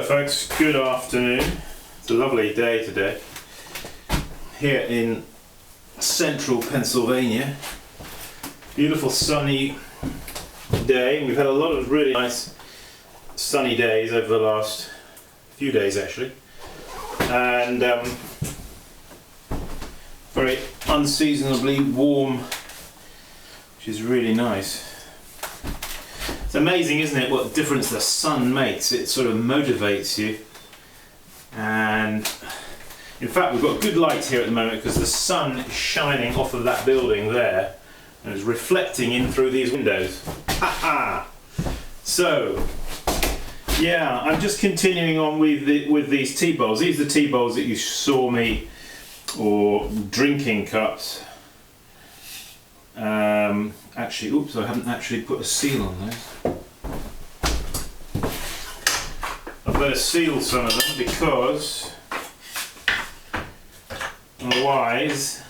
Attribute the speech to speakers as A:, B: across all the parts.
A: folks, good afternoon. It's a lovely day today here in central Pennsylvania. Beautiful sunny day. We've had a lot of really nice sunny days over the last few days actually, and very unseasonably warm, which is really nice. It's amazing, isn't it, what difference the sun makes. It sort of motivates you. And in fact, we've got good light here at the moment because the sun is shining off of that building there and it's reflecting in through these windows. Ha-ha! So, yeah, I'm just continuing on with these tea bowls. These are the tea bowls that you saw me, or drinking cups. Actually, oops, I haven't actually put a seal on those. I've got to seal some of them because otherwise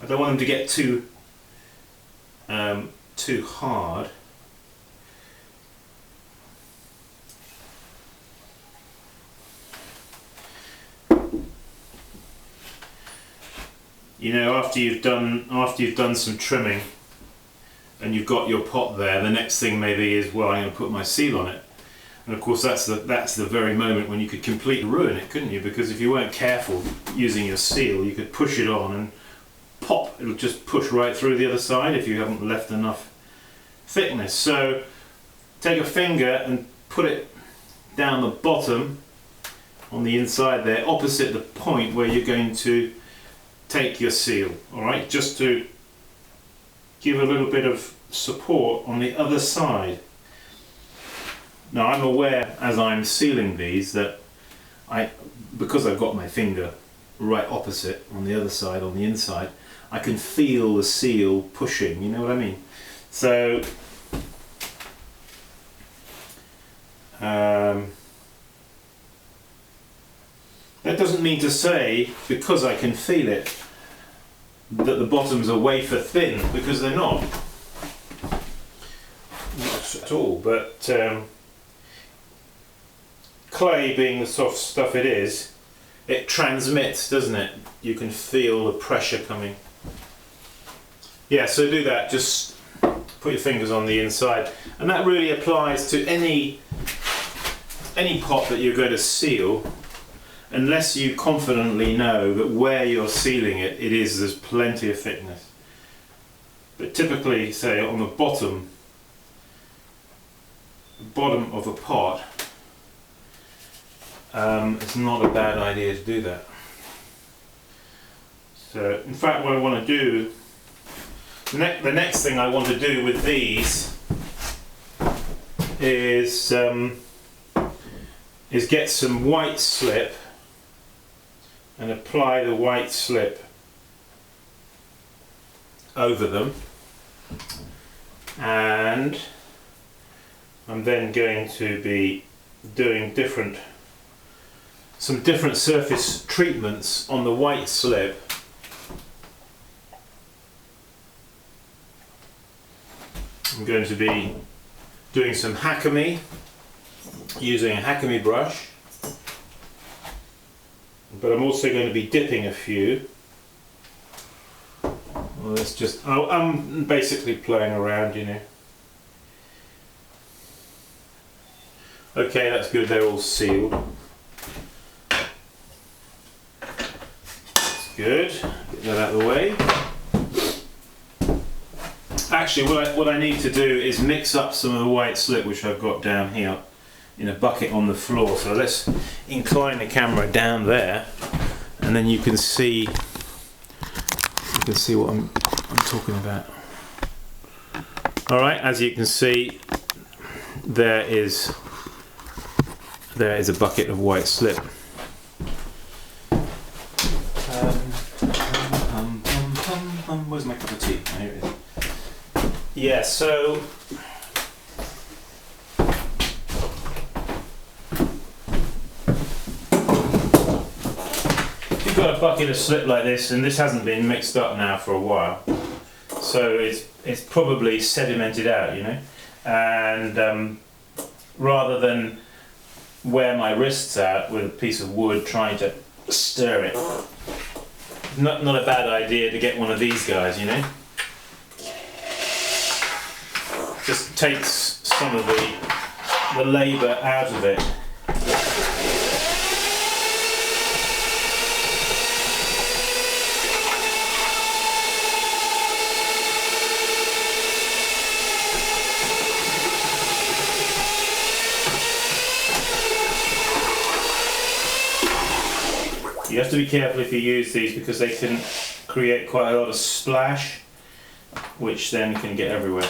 A: I don't want them to get too hard. You know, after you've done some trimming and you've got your pot there, the next thing maybe is, well, I'm going to put my seal on it. And of course that's the very moment when you could completely ruin it, couldn't you? Because if you weren't careful using your seal, you could push it on and pop, it'll just push right through the other side if you haven't left enough thickness. So take a finger and put it down the bottom on the inside there, opposite the point where you're going to take your seal, alright, just to give a little bit of support on the other side. Now I'm aware as I'm sealing these that because I've got my finger right opposite on the other side, on the inside, I can feel the seal pushing, you know what I mean? So that doesn't mean to say, because I can feel it, that the bottoms are wafer thin, because they're not. Not at all, but clay being the soft stuff it is, it transmits, doesn't it? You can feel the pressure coming. Yeah, so do that, just put your fingers on the inside. And that really applies to any pot that you're going to seal, unless you confidently know that where you're sealing it, there's plenty of thickness. But typically, say on the bottom of a pot, it's not a bad idea to do that. So in fact what I want to do, the next thing I want to do with these is get some white slip and apply the white slip over them, and I'm then going to be doing some different surface treatments on the white slip. I'm going to be doing some Hakeme, using a Hakeme brush, but I'm also going to be dipping a few. Well, let's just, I'm basically playing around, you know. Okay, that's good, they're all sealed. That's good, get that out of the way. Actually, what I need to do is mix up some of the white slip which I've got down here in a bucket on the floor. So let's incline the camera down there, and then you can see what I'm talking about. All right, as you can see, there is a bucket of white slip. Where's my cup of tea? Oh, here it is. Yeah, so if you've got a bucket of slip like this, and this hasn't been mixed up now for a while, so it's probably sedimented out, you know. and rather than wear my wrists out with a piece of wood trying to stir it, not a bad idea to get one of these guys, you know. Just takes some of the labour out of it. You have to be careful if you use these because they can create quite a lot of splash, which then can get everywhere.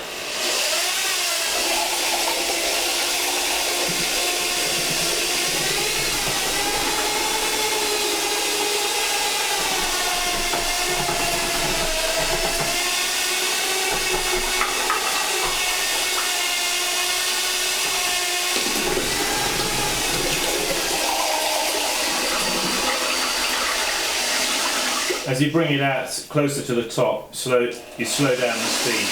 A: As you bring it out closer to the top, you slow down the speed.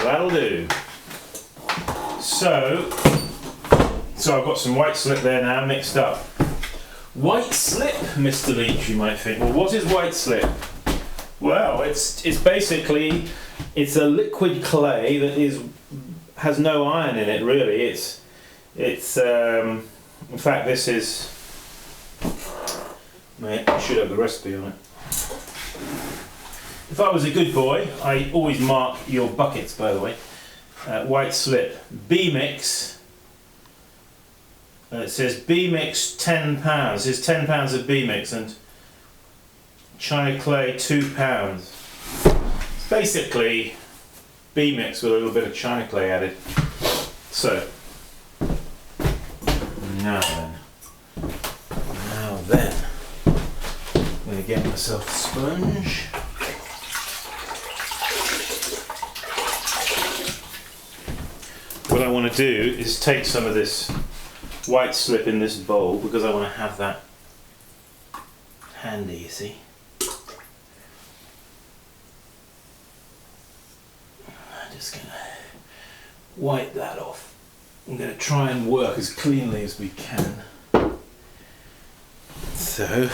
A: That'll do. So I've got some white slip there now mixed up. White slip, Mr. Leach, you might think. Well, what is white slip? Well, it's basically a liquid clay that has no iron in it really. It's in fact this is. I should have the recipe on it. If I was a good boy, I always mark your buckets, by the way. White slip, B mix. It says B mix 10 pounds. It's 10 pounds of B mix and China clay 2 pounds. It's basically B mix with a little bit of China clay added. So now then, I'm going to get myself a sponge. What I want to do is take some of this white slip in this bowl because I want to have that handy, you see. I'm just going to wipe that off. I'm going to try and work as cleanly as we can. So I'll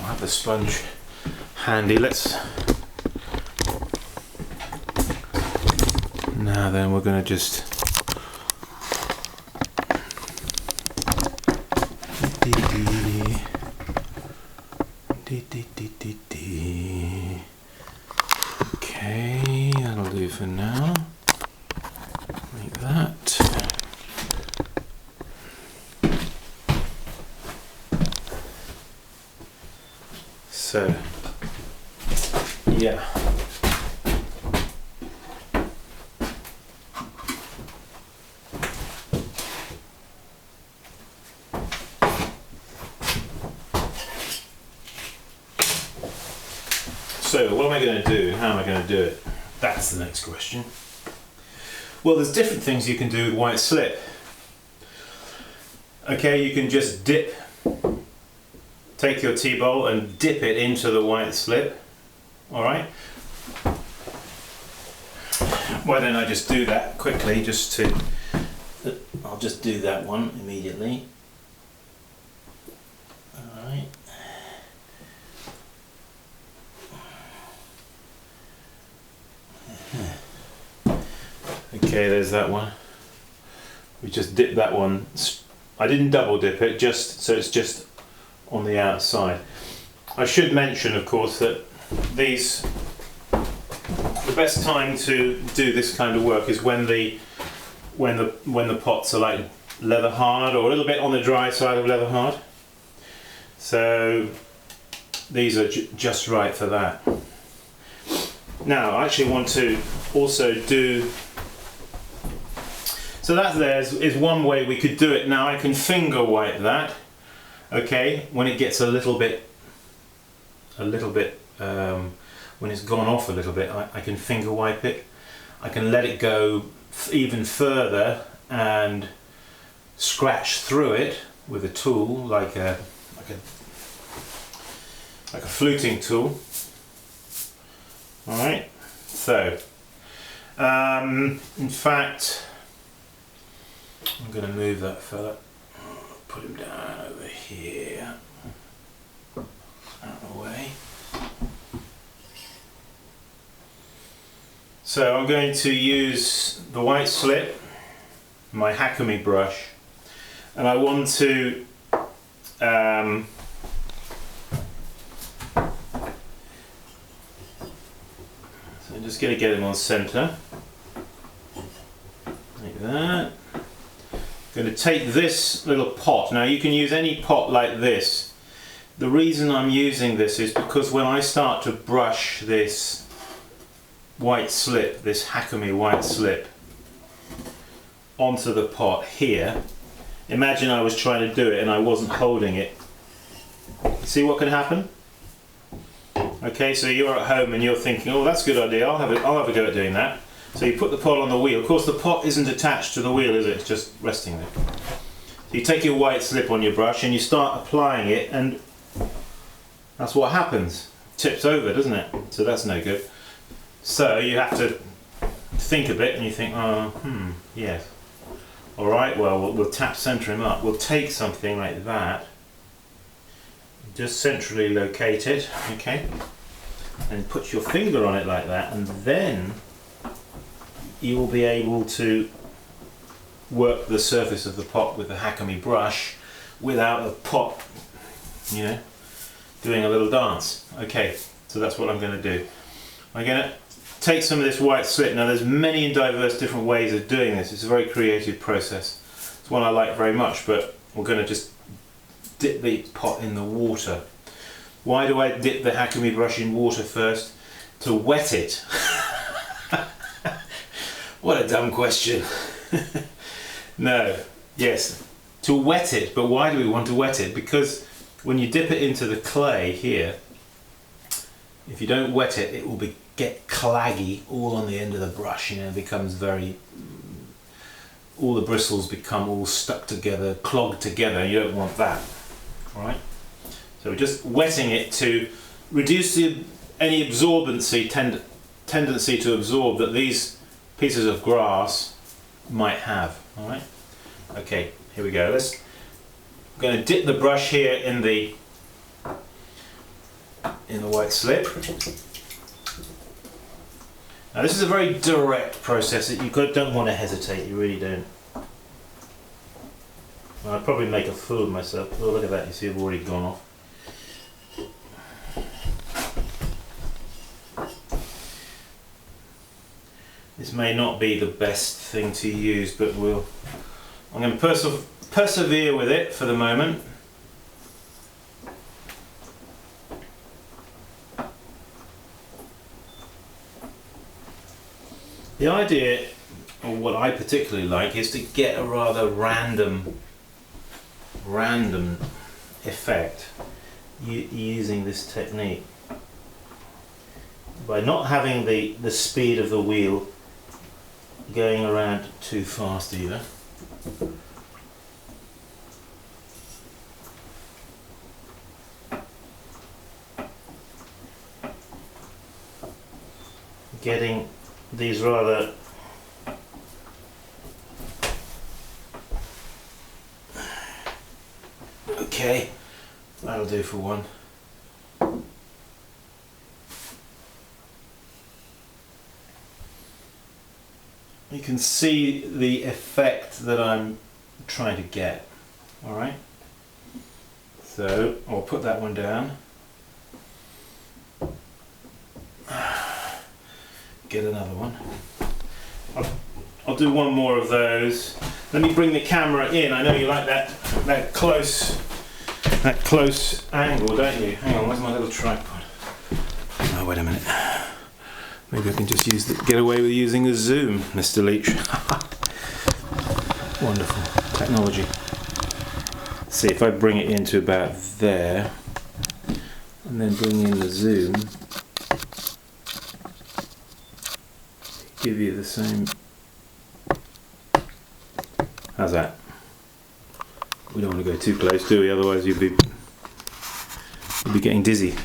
A: have the sponge handy. Now then, we're going to just okay, that'll do for now. Like that. So yeah. So what am I going to do? How am I going to do it? That's the next question. Well, there's different things you can do with white slip. Okay, you can just take your tea bowl and dip it into the white slip. Alright? Why don't I just do that quickly, I'll just do that one immediately. Alright. Okay, there's that one. We just dip that one. I didn't double dip it, so it's just on the outside. I should mention, of course, that the best time to do this kind of work is when the pots are like leather hard or a little bit on the dry side of leather hard. So these are just right for that. Now I actually want to also do. So that there is one way we could do it. Now I can finger wipe that. Okay, when it gets a little bit, when it's gone off a little bit, I can finger wipe it. I can let it go even further and scratch through it with a tool like a fluting tool. All right. So, in fact, I'm going to move that fella. Put him down over here, out of the way. So I'm going to use the white slip, my Hakeme brush, and I want to so I'm just going to get him on center, like that. I'm going to take this little pot. Now you can use any pot like this. The reason I'm using this is because when I start to brush this white slip, this Hakeme white slip, onto the pot here, imagine I was trying to do it and I wasn't holding it. See what can happen? Okay, so you're at home and you're thinking, oh, that's a good idea, I'll have a go at doing that. So you put the pot on the wheel. Of course the pot isn't attached to the wheel, is it? It's just resting there. So you take your white slip on your brush and you start applying it, and that's what happens. It tips over, doesn't it? So that's no good. So you have to think a bit and you think, oh, yes. Alright, well, we'll tap center him up. We'll take something like that, just centrally locate it, okay? And put your finger on it like that, and then you will be able to work the surface of the pot with the Hakeme brush without the pot, you know, doing a little dance. Okay, so that's what I'm going to do. I'm going to take some of this white slip. Now there's many and diverse different ways of doing this. It's a very creative process. It's one I like very much, but we're going to just dip the pot in the water. Why do I dip the Hakeme brush in water first? To wet it. What a dumb question. No, yes, to wet it. But why do we want to wet it? Because when you dip it into the clay here, if you don't wet it, it will get claggy all on the end of the brush. You know, it becomes very, all the bristles become all stuck together, clogged together. You don't want that. All right. So we're just wetting it to reduce any absorbency tendency to absorb that these pieces of grass might have. All right. Okay. Here we go. I'm going to dip the brush here in the white slip. Now this is a very direct process that you don't want to hesitate. You really don't. Well, I'd probably make a fool of myself. Oh, look at that. You see, I've already gone off. This may not be the best thing to use, but I'm going to persevere with it for the moment. The idea, or what I particularly like, is to get a rather random effect using this technique. By not having the speed of the wheel going around too fast either. Getting these rather okay, that'll do for one. You can see the effect that I'm trying to get. Alright, so I'll put that one down. Get another one. I'll do one more of those. Let me bring the camera in. I know you like that close angle, don't you? Hang on, where's my little tripod? Oh, wait a minute. Maybe I can just get away with using a zoom, Mr. Leach. Wonderful technology. See, if I bring it into about there and then bring in the zoom, give you the same. How's that? We don't want to go too close, do we? Otherwise you'd be getting dizzy.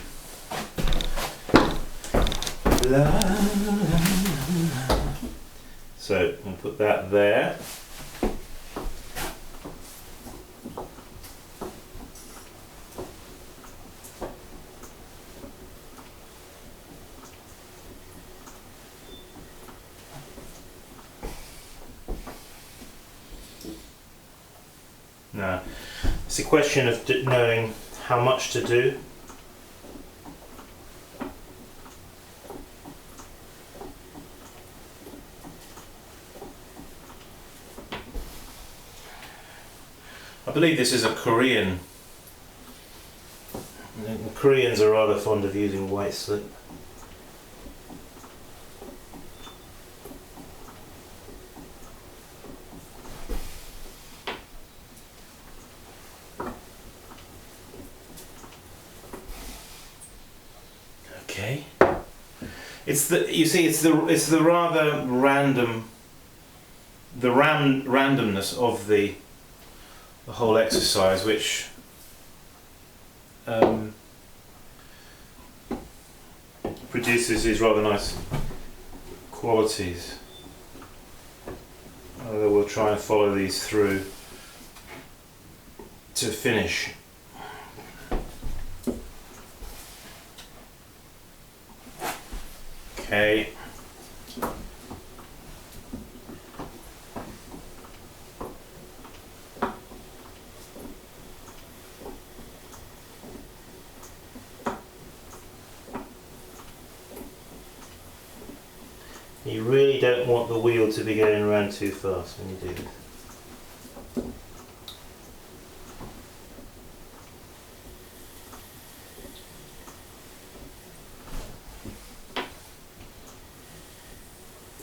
A: So I'll put that there. Now, it's a question of knowing how much to do. I believe this is a Korean. The Koreans are rather fond of using white slip. Okay. It's the rather random, randomness of the whole exercise which produces these rather nice qualities. We'll try and follow these through to finish. Okay. You really don't want the wheel to be going around too fast when you do this.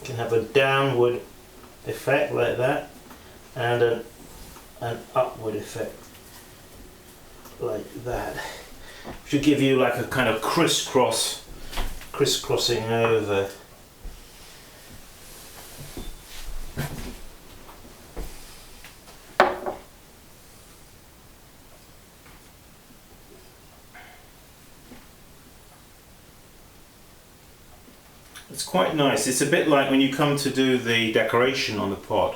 A: You can have a downward effect like that and an upward effect like that. Should give you like a kind of crisscrossing over. It's quite nice. It's a bit like when you come to do the decoration on the pot.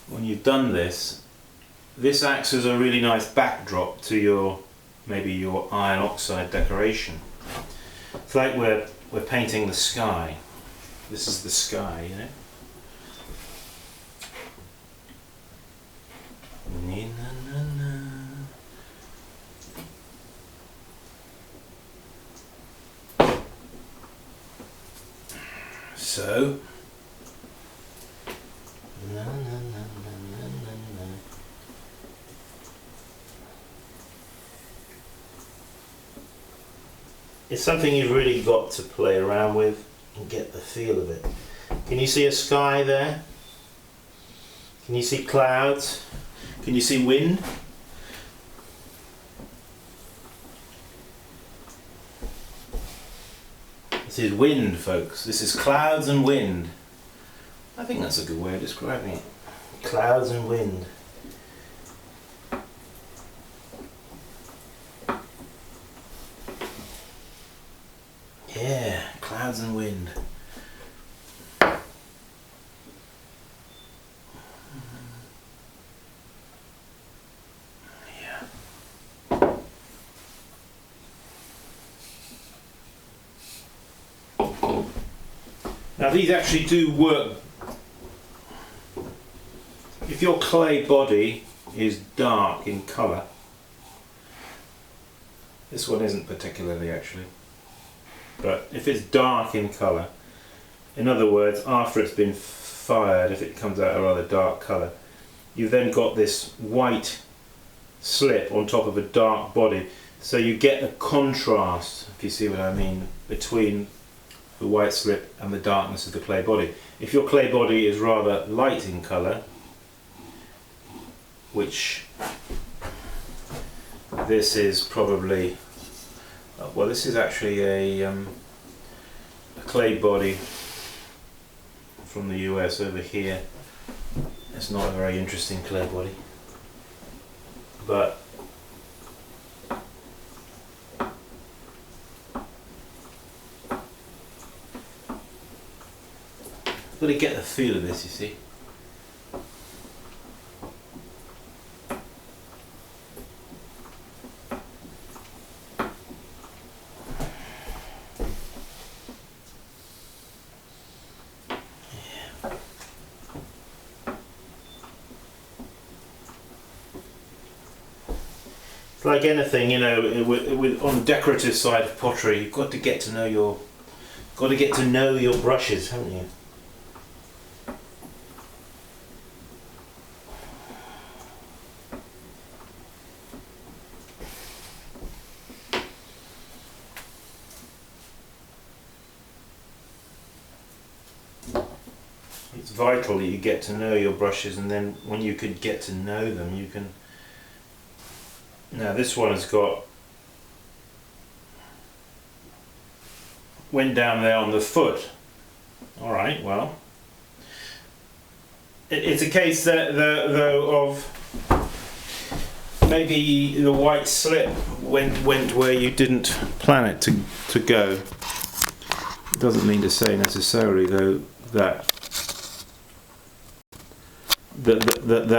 A: When you've done this, this acts as a really nice backdrop to maybe your iron oxide decoration. It's like we're painting the sky. This is the sky, you know. So, it's something you've really got to play around with and get the feel of it. Can you see a sky there? Can you see clouds? Can you see wind? This is wind, folks. This is clouds and wind. I think that's a good way of describing it. Clouds and wind. Yeah, clouds and wind. Yeah. Now these actually do work. If your clay body is dark in colour, this one isn't particularly actually, but if it's dark in colour, in other words, after it's been fired, if it comes out a rather dark colour, you've then got this white slip on top of a dark body, so you get a contrast, if you see what I mean, between the white slip and the darkness of the clay body. If your clay body is rather light in colour, which this is probably, well, this is actually a clay body from the US over here. It's not a very interesting clay body, but got to get the feel of this, you see. It's like anything, you know, on the decorative side of pottery, you've got to get to know your brushes, haven't you? It's vital that you get to know your brushes, and then when you can get to know them, you can. Now this one has went down there on the foot. All right, well, it's a case that though of maybe the white slip went where you didn't plan it to go. It doesn't mean to say necessarily though that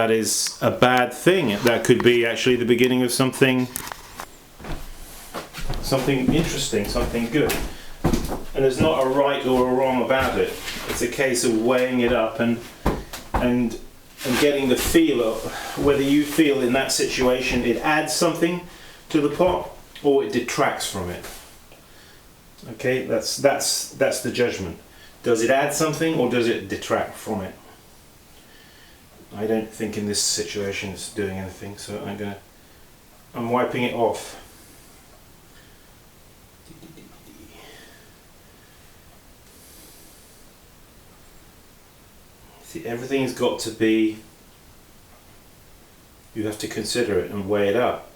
A: is a bad thing. That could be actually the beginning of something interesting, something good. And there's not a right or a wrong about it. It's a case of weighing it up and getting the feel of whether you feel in that situation it adds something to the pot or it detracts from it. Okay, that's the judgment. Does it add something or does it detract from it? I don't think in this situation it's doing anything, so I'm wiping it off. See, everything's got to be, you have to consider it and weigh it up.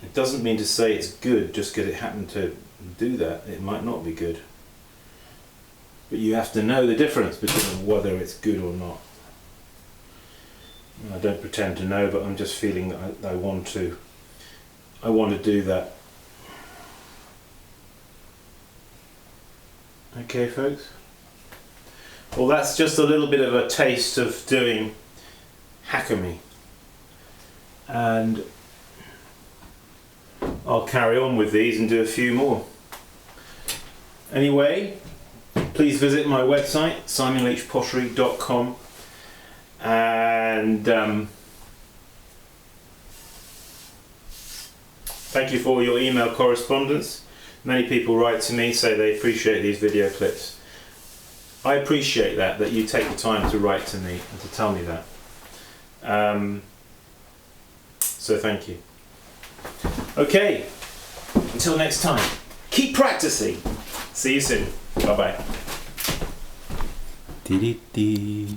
A: It doesn't mean to say it's good just because it happened to do that. It might not be good. But you have to know the difference between whether it's good or not. I don't pretend to know, but I'm just feeling that I want to do that. Okay, folks? Well, that's just a little bit of a taste of doing Hakeme. And I'll carry on with these and do a few more. Anyway, please visit my website, simonleachpottery.com. And thank you for your email correspondence. Many people write to me, say they appreciate these video clips. I appreciate that you take the time to write to me and to tell me that. So thank you. Okay, until next time, keep practicing. See you soon. Bye bye.